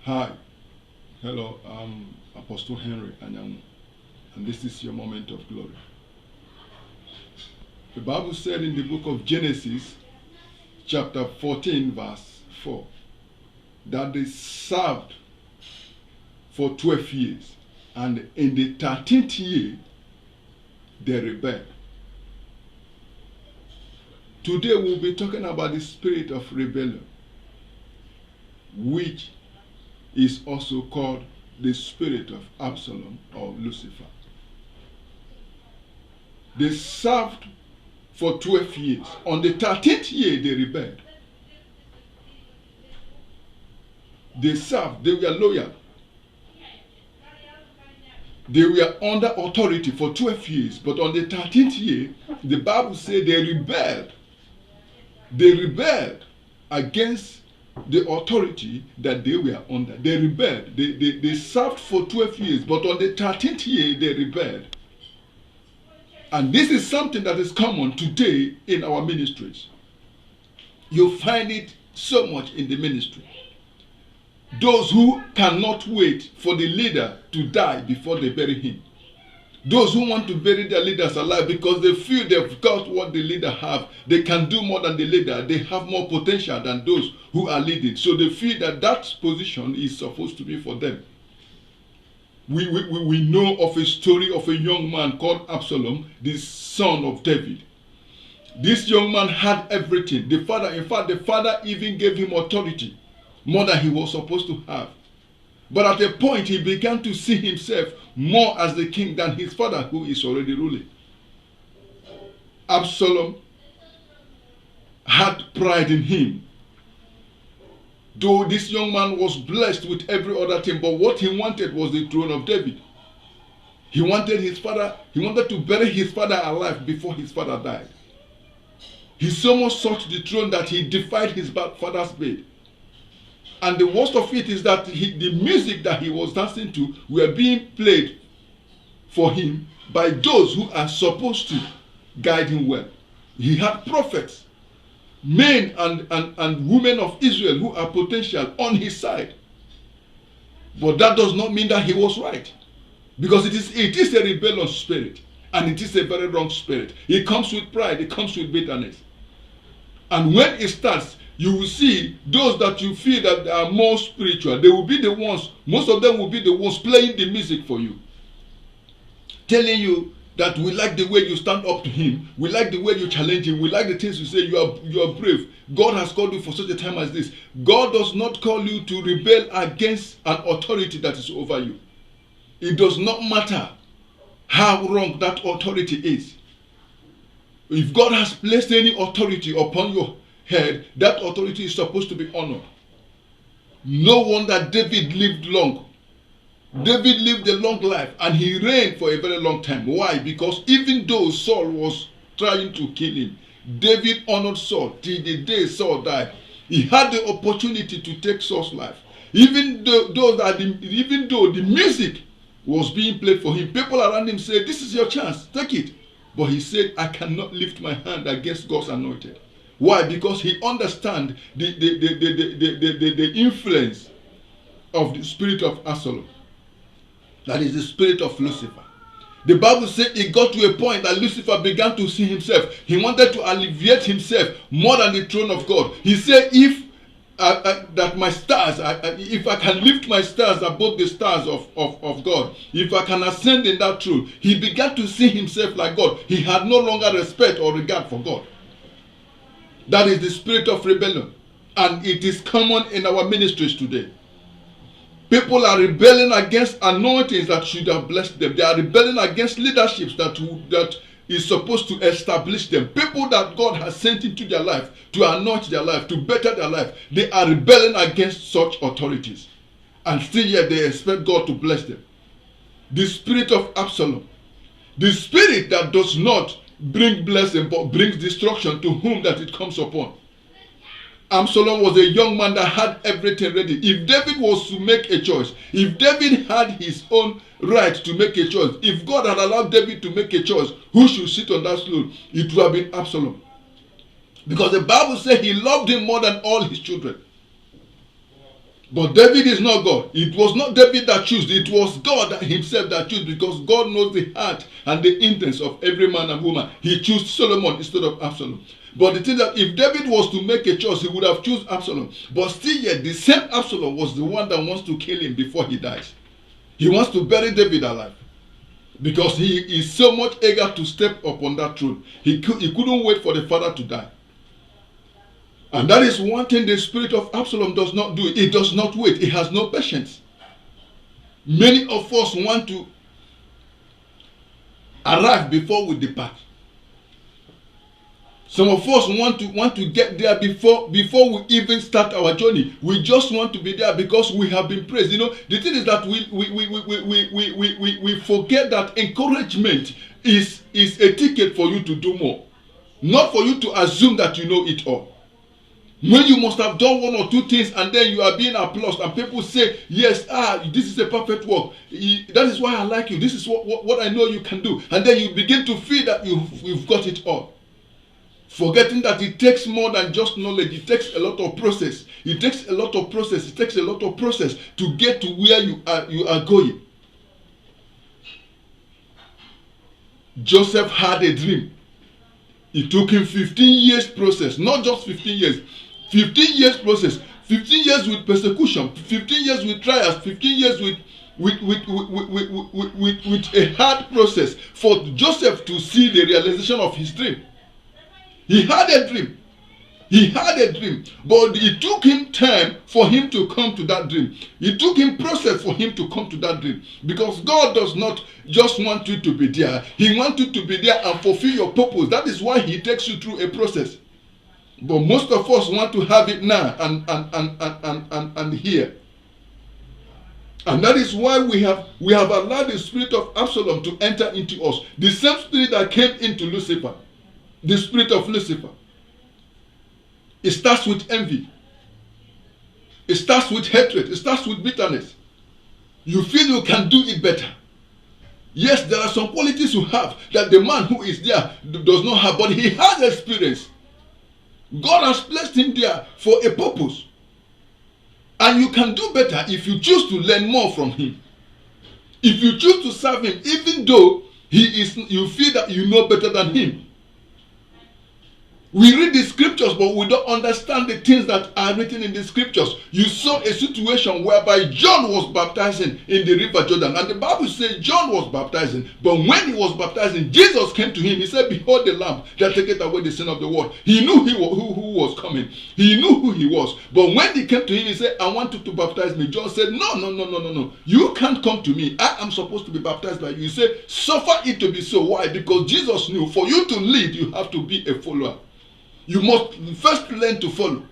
Hi, hello, I'm Apostle Henry Anyanwu, and this is your moment of glory. The Bible said in the book of Genesis, chapter 14, verse 4, that they served for 12 years, and in the 13th year, they rebelled. Today, we'll be talking about the spirit of rebellion, which is also called the spirit of Absalom or Lucifer. They served for 12 years. On the 13th year, they rebelled. They served, they were loyal. They were under authority for 12 years, but on the 13th year, the Bible says they rebelled. They rebelled against the authority that they were under. They rebelled. They served for 12 years, but on the 13th year, they rebelled. And this is something that is common today in our ministries. You find it so much in the ministry. Those who cannot wait for the leader to die before they bury him. Those who want to bury their leaders alive because they feel they've got what the leader have. They can do more than the leader. They have more potential than those who are leading. So they feel that that position is supposed to be for them. We know of a story of a young man called Absalom, the son of David. This young man had everything. The father even gave him authority more than he was supposed to have. But at a point, he began to see himself more as the king than his father, who is already ruling. Absalom had pride in him. Though this young man was blessed with every other thing, but what he wanted was the throne of David. He wanted to bury his father alive before his father died. He so much sought the throne that he defied his father's bed. And the worst of it is that the music that he was dancing to were being played for him by those who are supposed to guide him well. He had prophets, men and women of Israel who are potential on his side. But that does not mean that he was right. Because it is a rebellious spirit. And it is a very wrong spirit. It comes with pride. It comes with bitterness. And when it starts, you will see those that you feel that are more spiritual. They will be the ones, most of them will be the ones playing the music for you. Telling you that we like the way you stand up to him. We like the way you challenge him. We like the things you say. You are brave. God has called you for such a time as this. God does not call you to rebel against an authority that is over you. It does not matter how wrong that authority is. If God has placed any authority upon your head, that authority is supposed to be honored. No wonder David lived long. David lived a long life and he reigned for a very long time. Why? Because even though Saul was trying to kill him, David honored Saul till the day Saul died. He had the opportunity to take Saul's life. Even though the music was being played for him, people around him said, "This is your chance, take it." But he said, "I cannot lift my hand against God's anointed." Why? Because he understands the influence of the spirit of Absalom. That is the spirit of Lucifer. The Bible says it got to a point that Lucifer began to see himself. He wanted to alleviate himself more than the throne of God. He said, if I can lift my stars above the stars of God, if I can ascend in that throne, he began to see himself like God. He had no longer respect or regard for God. That is the spirit of rebellion. And it is common in our ministries today. People are rebelling against anointings that should have blessed them. They are rebelling against leaderships that is supposed to establish them. People that God has sent into their life to anoint their life, to better their life. They are rebelling against such authorities. And still yet they expect God to bless them. The spirit of Absalom. The spirit that does not bring blessing but brings destruction to whom that it comes upon. Absalom was a young man that had everything ready. If David was to make a choice, if David had his own right to make a choice, if God had allowed David to make a choice who should sit on that throne, it would have been Absalom. Because the Bible says he loved him more than all his children. But David is not God. It was not David that chose. It was God himself that chose, because God knows the heart and the intents of every man and woman. He chose Solomon instead of Absalom. But the thing that if David was to make a choice, he would have chosen Absalom. But still yet, the same Absalom was the one that wants to kill him before he dies. He wants to bury David alive, because he is so much eager to step upon that throne. He couldn't wait for the father to die. And that is one thing the spirit of Absalom does not do. It does not wait. It has no patience. Many of us want to arrive before we depart. Some of us want to get there before we even start our journey. We just want to be there because we have been praised. You know, the thing is that we forget that encouragement is a ticket for you to do more, not for you to assume that you know it all. When you must have done one or two things and then you are being applauded and people say, yes, this is a perfect work. That is why I like you. This is what I know you can do. And then you begin to feel that you've got it all. Forgetting that it takes more than just knowledge. It takes a lot of process. It takes a lot of process. It takes a lot of process to get to where you are going. Joseph had a dream. It took him 15 years process, not just 15 years. 15 years process, 15 years with persecution, 15 years with trials, 15 years with a hard process for Joseph to see the realization of his dream. He had a dream. He had a dream, but it took him time for him to come to that dream. It took him process for him to come to that dream, because God does not just want you to be there. He wants you to be there and fulfill your purpose. That is why he takes you through a process. But most of us want to have it now and here. And that is why we have allowed the spirit of Absalom to enter into us. The same spirit that came into Lucifer, the spirit of Lucifer. It starts with envy. It starts with hatred. It starts with bitterness. You feel you can do it better. Yes, there are some qualities you have that the man who is there does not have, but he has experience. God has placed him there for a purpose. And you can do better if you choose to learn more from him. If you choose to serve him, even though you feel that you know better than him. We read the scriptures, but we don't understand the things that are written in the scriptures. You saw a situation whereby John was baptizing in the river Jordan. And the Bible says John was baptizing. But when he was baptizing, Jesus came to him. He said, behold the Lamb that taketh away the sin of the world. He knew who was coming. He knew who he was. But when he came to him, he said, I want you to baptize me. John said, no. You can't come to me. I am supposed to be baptized by you. He said, suffer it to be so. Why? Because Jesus knew for you to lead, you have to be a follower. You must first learn to follow.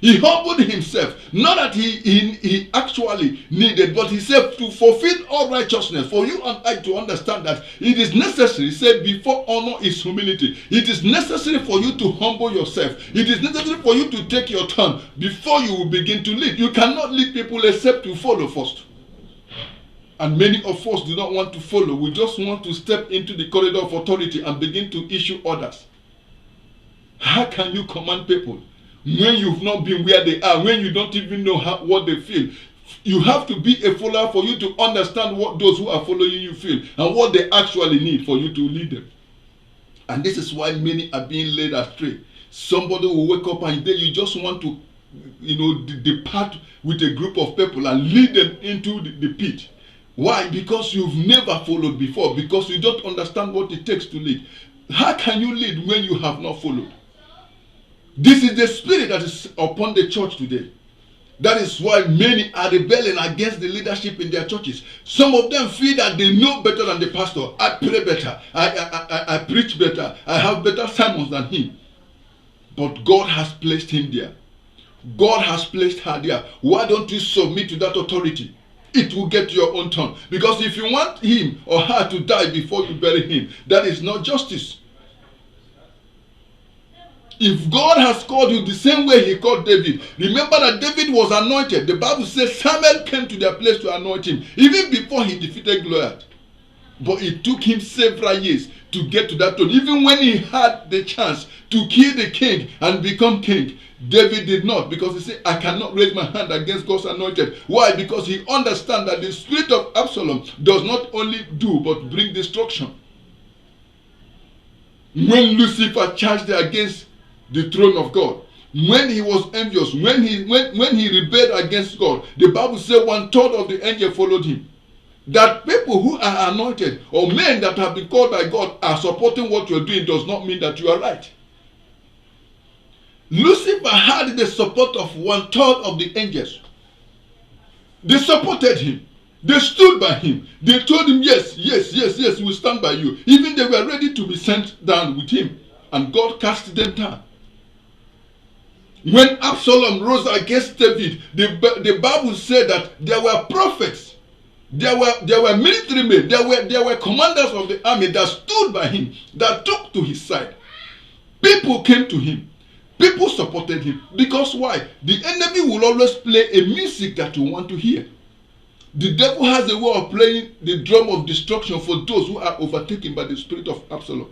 He humbled himself. Not that he actually needed, but he said to fulfill all righteousness. For you and I to understand that it is necessary. He said before honor is humility. It is necessary for you to humble yourself. It is necessary for you to take your turn before you will begin to lead. You cannot lead people except to follow first. And many of us do not want to follow. We just want to step into the corridor of authority and begin to issue orders. How can you command people when you've not been where they are, when you don't even know what they feel? You have to be a follower for you to understand what those who are following you feel and what they actually need for you to lead them. And this is why many are being led astray. Somebody will wake up and then you just want to, depart with a group of people and lead them into the pit. Why? Because you've never followed before, because you don't understand what it takes to lead. How can you lead when you have not followed? This is the spirit that is upon the church today. That is why many are rebelling against the leadership in their churches. Some of them feel that they know better than the pastor. I pray better. I preach better. I have better sermons than him. But God has placed him there. God has placed her there. Why don't you submit to that authority? It will get your own turn. Because if you want him or her to die before you bury him, that is not justice. If God has called you the same way he called David, remember that David was anointed. The Bible says Samuel came to their place to anoint him, even before he defeated Goliath. But it took him several years to get to that throne. Even when he had the chance to kill the king and become king, David did not, because he said, I cannot raise my hand against God's anointed. Why? Because he understands that the spirit of Absalom does not only do but bring destruction. When Lucifer charged against the throne of God, when he was envious, when he rebelled against God, the Bible says 1/3 of the angels followed him. That people who are anointed or men that have been called by God are supporting what you're doing does not mean that you are right. Lucifer had the support of 1/3 of the angels. They supported him. They stood by him. They told him, yes, we'll stand by you. Even they were ready to be sent down with him. And God cast them down. When Absalom rose against David, the Bible said that there were prophets, there were military men, there were commanders of the army that stood by him, that took to his side. People came to him. People supported him. Because why? The enemy will always play a music that you want to hear. The devil has a way of playing the drum of destruction for those who are overtaken by the spirit of Absalom.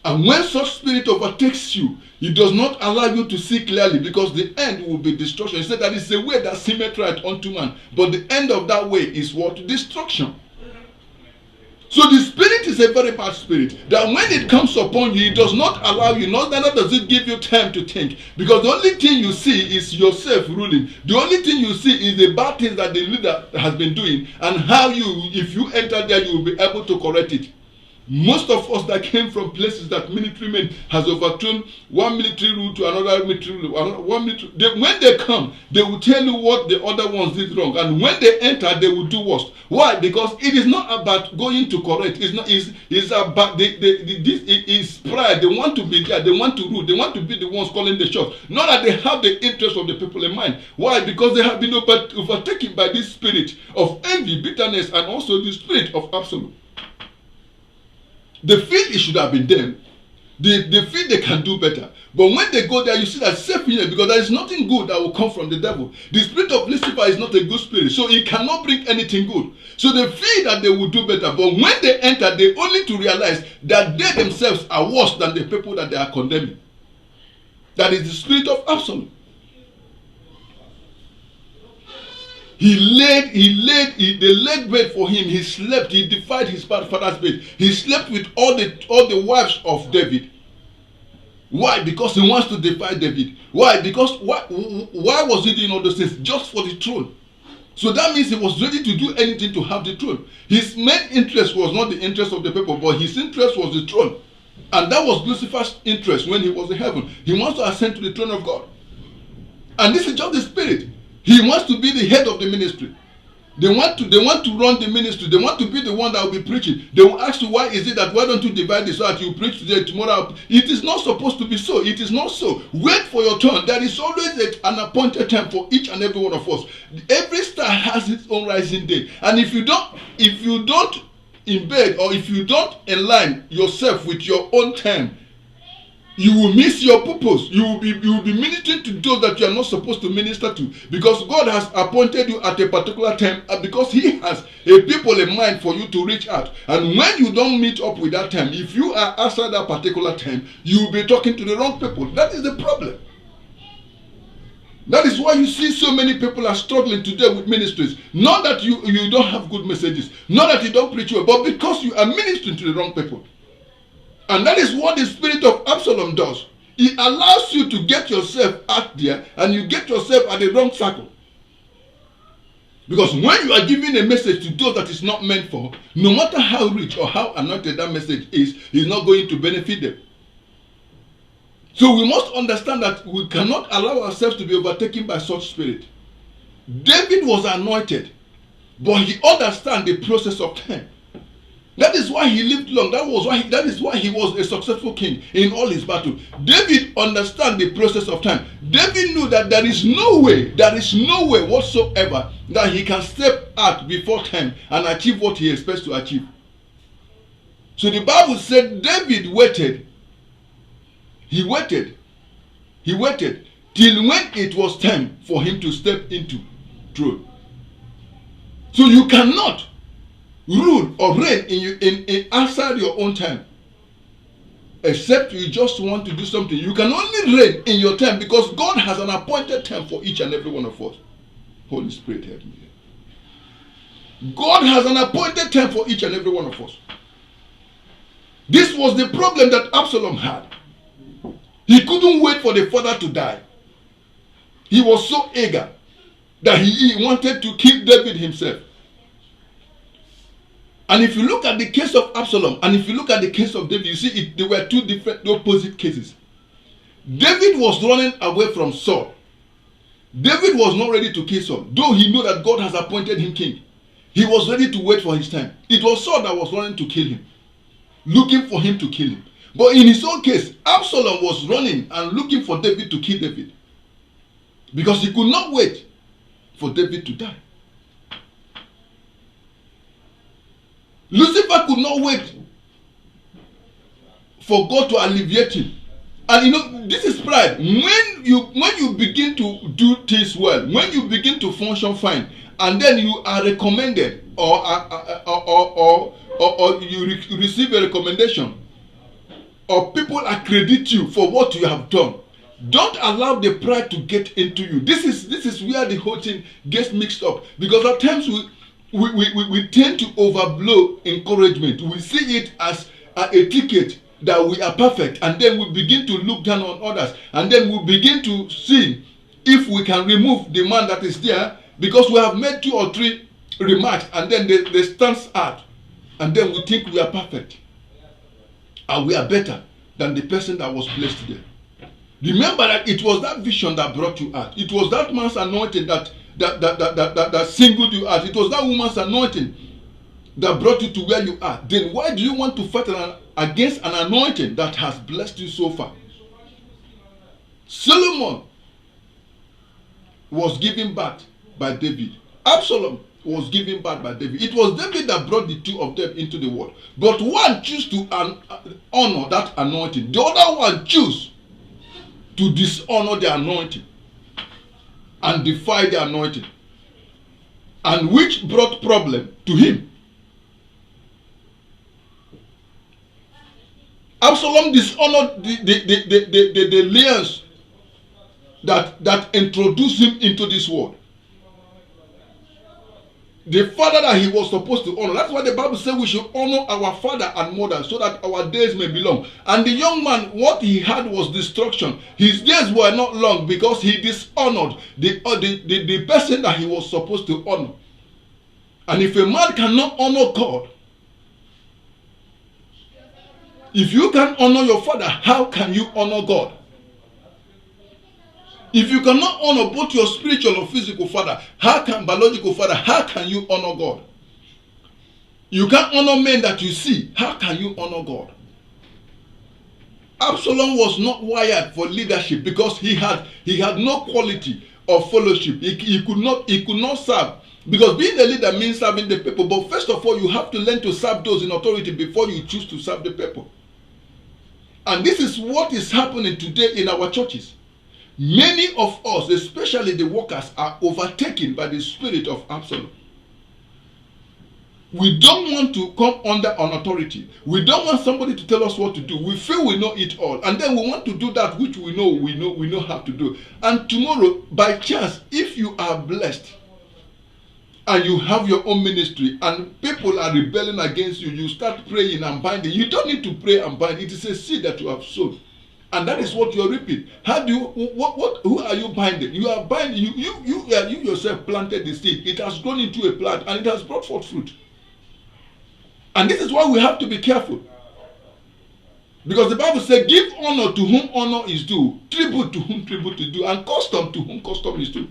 And when such spirit overtakes you, it does not allow you to see clearly, because the end will be destruction. He said that it's a way that seemeth right unto man, but the end of that way is what? Destruction. So the spirit is a very bad spirit, that when it comes upon you, it does not allow you, neither does it give you time to think, because the only thing you see is yourself ruling. The only thing you see is the bad things that the leader has been doing, and how you, if you enter there, you will be able to correct it. Most of us that came from places that military men has overthrown one military rule to another military rule, when they come, they will tell you what the other ones did wrong, and when they enter, they will do worse. Why? Because it is not about going to correct. It's about this is pride. They want to be there. They want to rule. They want to be the ones calling the shots. Not that they have the interest of the people in mind. Why? Because they have been overtaken by this spirit of envy, bitterness, and also the spirit of Absalom. They feel it should have been them. They feel they can do better. But when they go there, you see that self-hatred, because there is nothing good that will come from the devil. The spirit of Lucifer is not a good spirit, so it cannot bring anything good. So they feel that they will do better. But when they enter, they only to realize that they themselves are worse than the people that they are condemning. That is the spirit of Absalom. They laid bed for him. He slept. He defied his father's bed. He slept with all the wives of David. Why? Because he wants to defy David. Why? Because why was he doing all those things? Just for the throne. So that means he was ready to do anything to have the throne. His main interest was not the interest of the people, but his interest was the throne. And that was Lucifer's interest when he was in heaven. He wants to ascend to the throne of God. And this is just the spirit. He wants to be the head of the ministry. They want to run the ministry. They want to be the one that will be preaching. They will ask you, why is it that why don't you divide this so that you preach today, tomorrow? It is not supposed to be so. It is not so. Wait for your turn. There is always an appointed time for each and every one of us. Every star has its own rising day. And if you don't embed, or if you don't align yourself with your own time, you will miss your purpose. You will be ministering to those that you are not supposed to minister to, because God has appointed you at a particular time, and because He has a people in mind for you to reach out. And when you don't meet up with that time, if you are outside that particular time, you will be talking to the wrong people. That is the problem. That is why you see so many people are struggling today with ministries. Not that you don't have good messages, not that you don't preach well, but because you are ministering to the wrong people. And that is what the spirit of Absalom does. It allows you to get yourself out there, and you get yourself at the wrong circle. Because when you are giving a message to those that is not meant for, no matter how rich or how anointed that message is, it's not going to benefit them. So we must understand that we cannot allow ourselves to be overtaken by such spirit. David was anointed, but he understands the process of time. That is why he lived long. That is why he was a successful king in all his battles. David understands the process of time. David knew that there is no way whatsoever that he can step out before time and achieve what he expects to achieve. So the Bible said David waited. He waited till when it was time for him to step into throne. So you cannot rule or reign in outside your own time. Except you just want to do something. You can only reign in your time because God has an appointed time for each and every one of us. Holy Spirit, help me. God has an appointed time for each and every one of us. This was the problem that Absalom had. He couldn't wait for the father to die. He was so eager that he wanted to kill David himself. And if you look at the case of Absalom and if you look at the case of David, you see there were two different opposite cases. David was running away from Saul. David was not ready to kill Saul, though he knew that God has appointed him king. He was ready to wait for his time. It was Saul that was running to kill him, looking for him to kill him. But in his own case, Absalom was running and looking for David to kill David, because he could not wait for David to die. Lucifer could not wait for God to alleviate him. And you know, this is pride. When you begin to do things well, when you begin to function fine, and then you are recommended or you receive a recommendation, or people accredit you for what you have done, don't allow the pride to get into you. This is where the whole thing gets mixed up, because at times we tend to overblow encouragement. We see it as a ticket that we are perfect, and then we begin to look down on others, and then we begin to see if we can remove the man that is there, because we have made 2 or 3 remarks, and then they stand out, and then we think we are perfect and we are better than the person that was placed there. Remember that it was that vision that brought you out. It was that man's anointing that singled you out. It was that woman's anointing that brought you to where you are. Then why do you want to fight against an anointing that has blessed you so far? Solomon was given back by David. Absalom was given back by David. It was David that brought the two of them into the world. But one chose to honor that anointing. The other one chose to dishonor the anointing and defy the anointing, and which brought problem to him. Absalom dishonored the lions that introduced him into this world. The father that he was supposed to honor. That's why the Bible says we should honor our father and mother so that our days may be long. And the young man, what he had was destruction. His days were not long because he dishonored the person that he was supposed to honor. And if a man cannot honor God, if you can honor your father, how can you honor God? If you cannot honor both your spiritual or physical father, biological father, how can you honor God? You can't honor men that you see. How can you honor God? Absalom was not wired for leadership because he had no quality of fellowship. He could not serve. Because being a leader means serving the people. But first of all, you have to learn to serve those in authority before you choose to serve the people. And this is what is happening today in our churches. Many of us, especially the workers, are overtaken by the spirit of Absalom. We don't want to come under an authority. We don't want somebody to tell us what to do. We feel we know it all, and then we want to do that which we know how to do. And tomorrow, by chance, if you are blessed and you have your own ministry and people are rebelling against you, you start praying and binding. You don't need to pray and bind. It is a seed that you have sown. And that is what you are reaping. How do you, who are you binding? You are binding, you yourself planted the seed. It has grown into a plant and it has brought forth fruit. And this is why we have to be careful. Because the Bible says, give honor to whom honor is due, tribute to whom tribute is due, and custom to whom custom is due.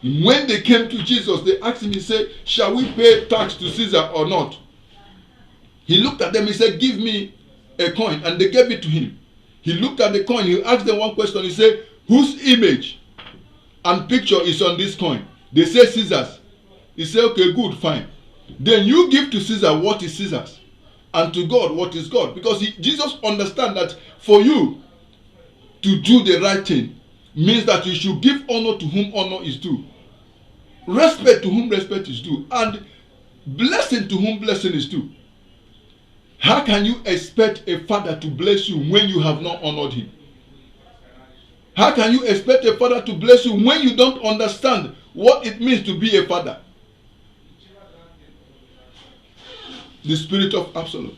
When they came to Jesus, they asked him, he said, shall we pay tax to Caesar or not? He looked at them, he said, give me a coin, and they gave it to him. He looked at the coin, he asked them one question, he said, whose image and picture is on this coin? They said Caesar's. He said, okay, good, fine. Then you give to Caesar what is Caesar's, and to God what is God. Because Jesus understands that for you to do the right thing means that you should give honor to whom honor is due, respect to whom respect is due. And Blessing to whom blessing is due. How can you expect a father to bless you when you have not honored him? How can you expect a father to bless you when you don't understand what it means to be a father? The spirit of Absalom.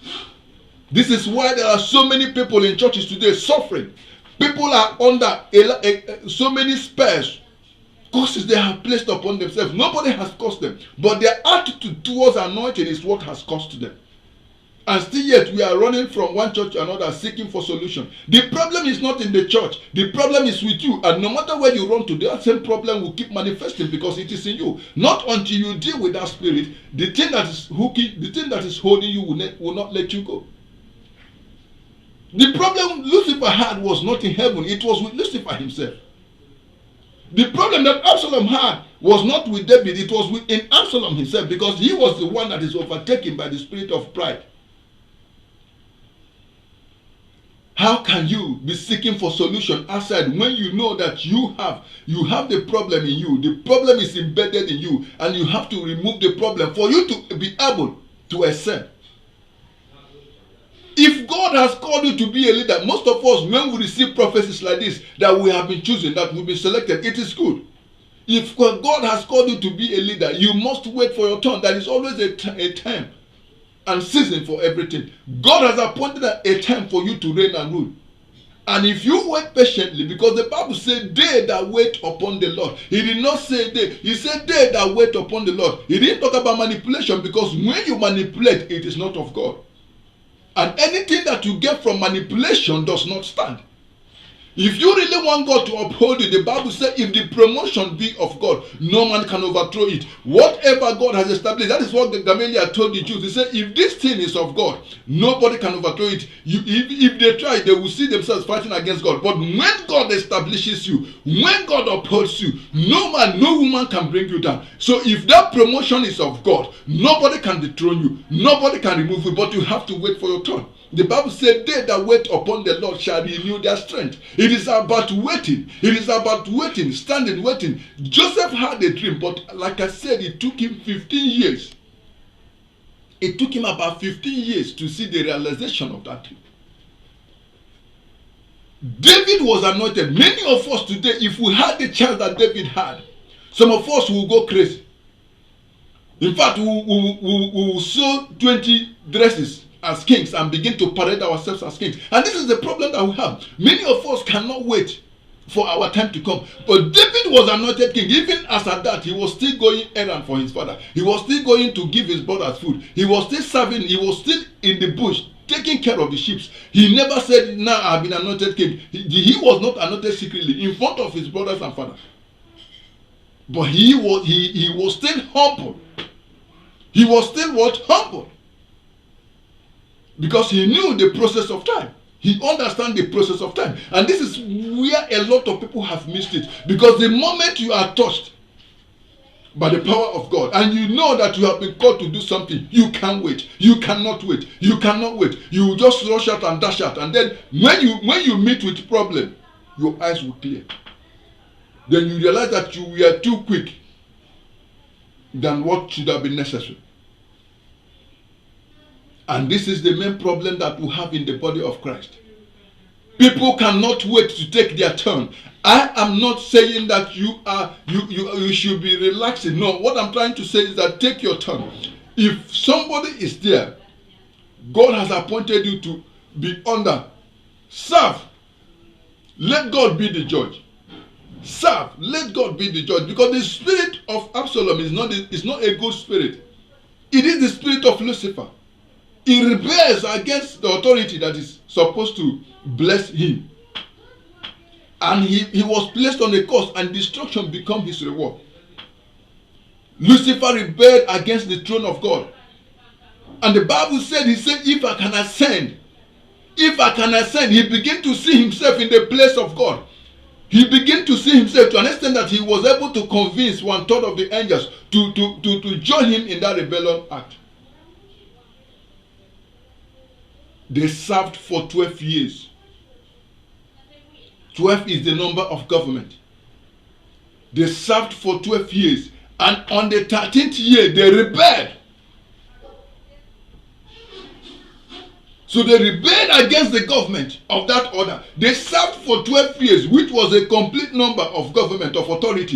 This is why there are so many people in churches today suffering. People are under so many spells, curses they have placed upon themselves. Nobody has caused them, but their attitude towards anointing is what has caused them. And still yet we are running from one church to another seeking for solution. The problem is not in the church. The problem is with you. And no matter where you run to, that same problem will keep manifesting because it is in you. Not until you deal with that spirit, the thing that is hooking, the thing that is holding you will not let you go. The problem Lucifer had was not in heaven. It was with Lucifer himself. The problem that Absalom had was not with David. It was within Absalom himself because he was the one that is overtaken by the spirit of pride. How can you be seeking for solution outside when you know that you have the problem in you? The problem is embedded in you and you have to remove the problem for you to be able to excel. If God has called you to be a leader, most of us, when we receive prophecies like this, that we have been chosen, that we've been selected, it is good. If God has called you to be a leader, you must wait for your turn. There is always a time and season for everything. God has appointed a time for you to reign and rule. And if you wait patiently, because the Bible said, they that wait upon the Lord. He did not say they. He said, they that wait upon the Lord. He didn't talk about manipulation, because when you manipulate, it is not of God. And anything that you get from manipulation does not stand. If you really want God to uphold you, the Bible says, if the promotion be of God, no man can overthrow it. Whatever God has established, that is what Gamaliel told the Jews. He said, if this thing is of God, nobody can overthrow it. If they try, they will see themselves fighting against God. But when God establishes you, when God upholds you, no man, no woman can bring you down. So if that promotion is of God, nobody can dethrone you. Nobody can remove you, but you have to wait for your turn. The Bible said, they that wait upon the Lord shall renew their strength. It is about waiting. It is about waiting, standing, waiting. Joseph had a dream, but like I said, it took him 15 years. It took him about 15 years to see the realization of that dream. David was anointed. Many of us today, if we had the chance that David had, some of us will go crazy. In fact, we will sew 20 dresses as kings and begin to parade ourselves as kings. And this is the problem that we have. Many of us cannot wait for our time to come. But David was anointed king. Even as at that, he was still going errand for his father. He was still going to give his brothers food. He was still serving. He was still in the bush taking care of the sheep. He never said, now I've been anointed king. He was not anointed secretly in front of his brothers and father. But he was still humble. He was still what? Humble. Because he knew the process of time. He understands the process of time. And this is where a lot of people have missed it. Because the moment you are touched by the power of God, and you know that you have been called to do something, you can't wait. You cannot wait. You cannot wait. You will just rush out and dash out. And then when you meet with problem, your eyes will clear. Then you realize that you were too quick than what should have been necessary. And this is the main problem that we have in the body of Christ. People cannot wait to take their turn. I am not saying that you should be relaxing. No, what I'm trying to say is that take your turn. If somebody is there, God has appointed you to be under. Serve. Let God be the judge. Serve. Let God be the judge. Because the spirit of Absalom is not a good spirit. It is the spirit of Lucifer. He rebels against the authority that is supposed to bless him. And he was placed on a course, and destruction became his reward. Lucifer rebelled against the throne of God. And the Bible said, he said, if I can ascend, he began to see himself in the place of God. He began to see himself to an extent that he was able to convince 1/3 of the angels to join him in that rebellion act. They served for 12 years. 12 is the number of government. They served for 12 years. And on the 13th year, they rebelled. So they rebelled against the government of that order. They served for 12 years, which was a complete number of government of authority.